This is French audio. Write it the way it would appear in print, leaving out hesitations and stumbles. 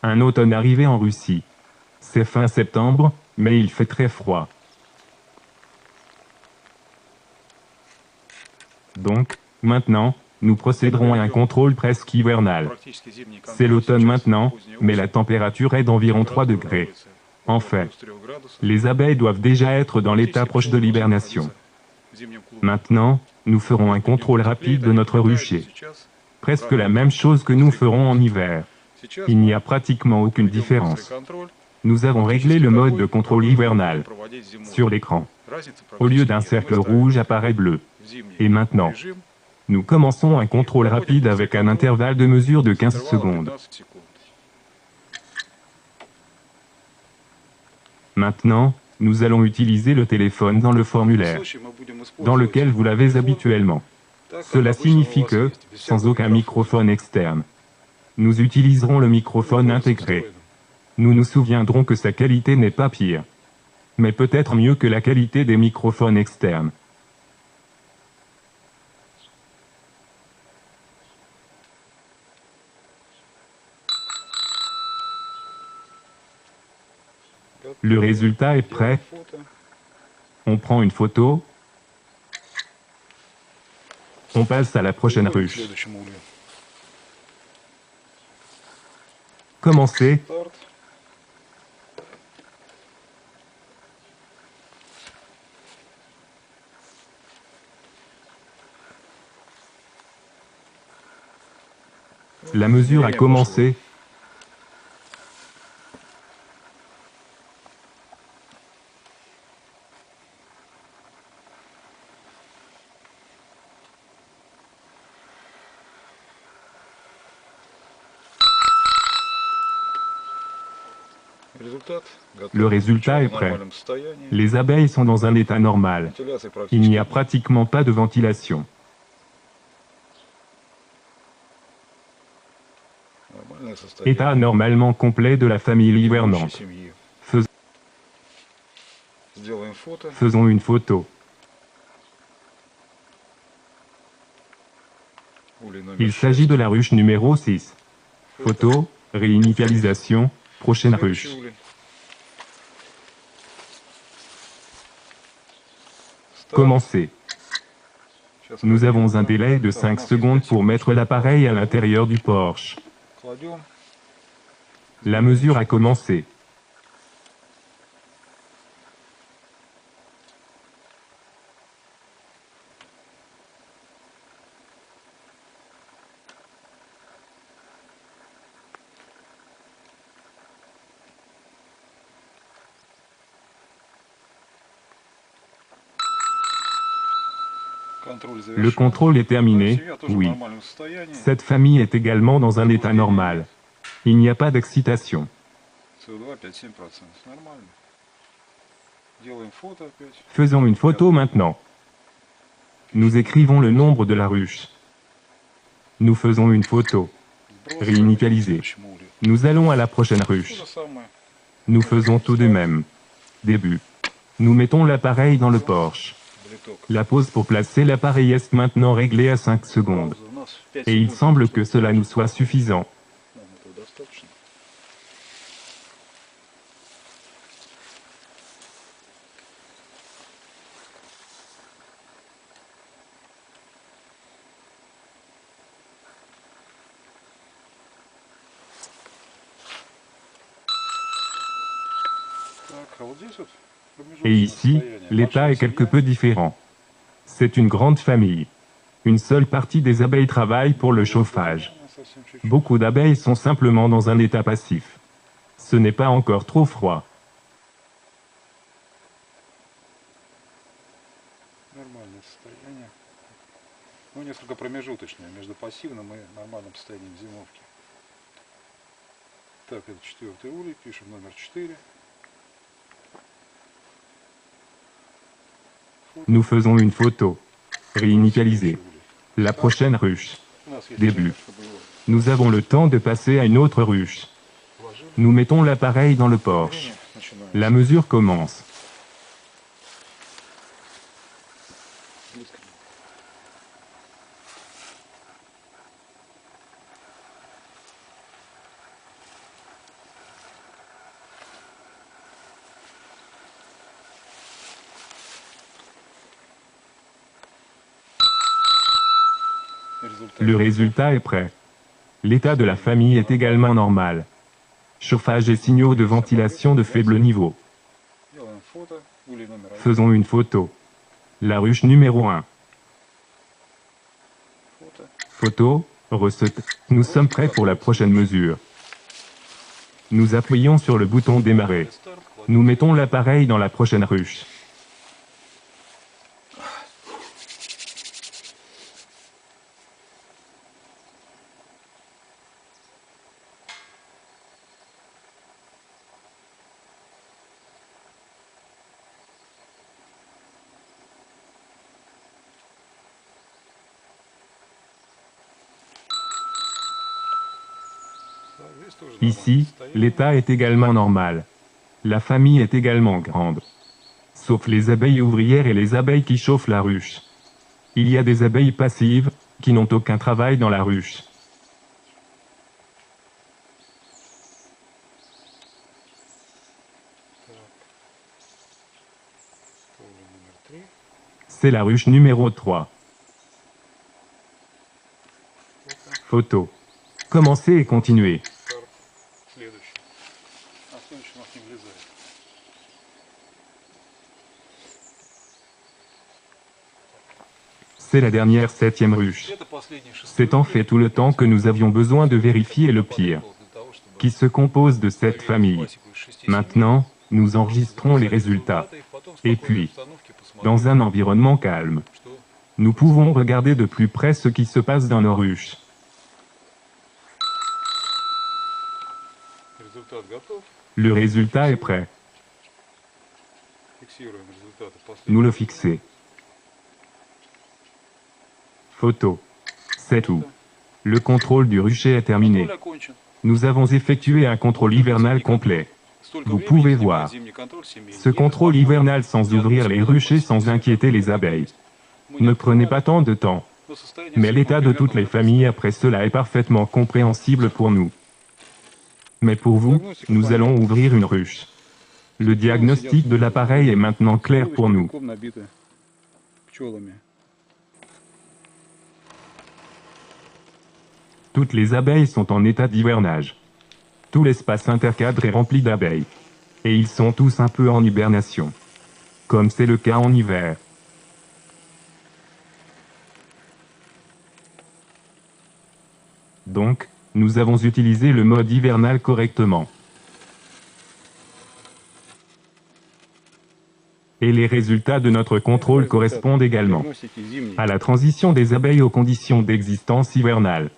Un automne arrivé en Russie. C'est fin septembre, mais il fait très froid. Donc, maintenant, nous procéderons à un contrôle presque hivernal. C'est l'automne maintenant, mais la température est d'environ 3 degrés. En fait, les abeilles doivent déjà être dans l'état proche de l'hibernation. Maintenant, nous ferons un contrôle rapide de notre rucher. Presque la même chose que nous ferons en hiver. Il n'y a pratiquement aucune différence. Nous avons réglé le mode de contrôle hivernal sur l'écran. Au lieu d'un cercle rouge apparaît bleu. Et maintenant, nous commençons un contrôle rapide avec un intervalle de mesure de 15 secondes. Maintenant, nous allons utiliser le téléphone dans le formulaire, dans lequel vous l'avez habituellement. Cela signifie que, sans aucun microphone externe, nous utiliserons le microphone intégré. Nous nous souviendrons que sa qualité n'est pas pire, mais peut-être mieux que la qualité des microphones externes. Le résultat est prêt. On prend une photo. On passe à la prochaine ruche. Commencez. La mesure a commencé. Le résultat est prêt. Les abeilles sont dans un état normal. Il n'y a pratiquement pas de ventilation. État normalement complet de la famille hivernante. Faisons une photo. Il s'agit de la ruche numéro 6. Photo, réinitialisation, prochaine ruche. Commencez. Nous avons un délai de 5 secondes pour mettre l'appareil à l'intérieur du porche. La mesure a commencé. Le contrôle est terminé, oui. Cette famille est également dans un état normal. Il n'y a pas d'excitation. Faisons une photo maintenant. Nous écrivons le nombre de la ruche. Nous faisons une photo. Réinitialiser. Nous allons à la prochaine ruche. Nous faisons tout de même. Début. Nous mettons l'appareil dans le porche. La pause pour placer l'appareil est maintenant réglée à 5 secondes. Et il semble que cela nous soit suffisant. Et ici, l'état est quelque peu différent. C'est une grande famille. Une seule partie des abeilles travaille pour le chauffage. Beaucoup d'abeilles sont simplement dans un état passif. Ce n'est pas encore trop froid. Несколько промежуточное между пассивным и нормальным состоянием зимовки. Так, это 4-й улей, пишем номер 4. Nous faisons une photo. Réinitialiser. La prochaine ruche. Début. Nous avons le temps de passer à une autre ruche. Nous mettons l'appareil dans le porche. La mesure commence. Le résultat est prêt. L'état de la famille est également normal. Chauffage et signaux de ventilation de faible niveau. Делаем фото, улей номер 1. Faisons une photo. La ruche numéro 1. Фото. Photo, recette. Nous sommes prêts pour la prochaine mesure. Nous appuyons sur le bouton démarrer. Старт. Nous mettons l'appareil dans la prochaine ruche. Так, здесь тоже Ici, нормальное состояние. l'état est également normal. La famille est également grande. Sauf les abeilles ouvrières et les abeilles qui chauffent la ruche. Il y a des abeilles passives, qui n'ont aucun travail dans la ruche. Так. Это улей номер 3. C'est la ruche numéro 3. Фото. Photo. Commencez et continuez. Старт. Следующий. А следующий у нас не влезает. C'est la dernière 7e ruche. Это последний шестой. C'est en fait tout le temps que nous avions besoin de vérifier le pire, qui se compose de cette famille. Maintenant, nous enregistrons les résultats. Et puis, dans un environnement calme, nous pouvons regarder de plus près ce qui se passe dans nos ruches. Результат готов. Le résultat est prêt. Фиксируем результаты последних. Nous le fixons. Photo. C'est tout. Le contrôle du rucher est terminé. Контроль окончен. Nous avons effectué un contrôle hivernal complet. Столько Vous времени pouvez занимает voir. зимний контроль семей. Ce contrôle hivernal sans ouvrir les ruchers sans inquiéter les abeilles ne prenait pas tant de temps. Но состояние Mais всех l'état de toutes les familles après cela est parfaitement compréhensible pour nous. Mais pour vous, nous allons ouvrir une ruche. Le diagnostic de l'appareil est maintenant clair pour nous. битком набиты пчелами. Toutes les abeilles sont en état d'hivernage. Tout l'espace intercadre est rempli d'abeilles. Et ils sont tous un peu en hibernation. Comme c'est le cas en hiver. Donc, nous avons utilisé le mode hivernal correctement. Et les résultats de notre contrôle correspondent également à la transition des abeilles aux conditions d'existence hivernale.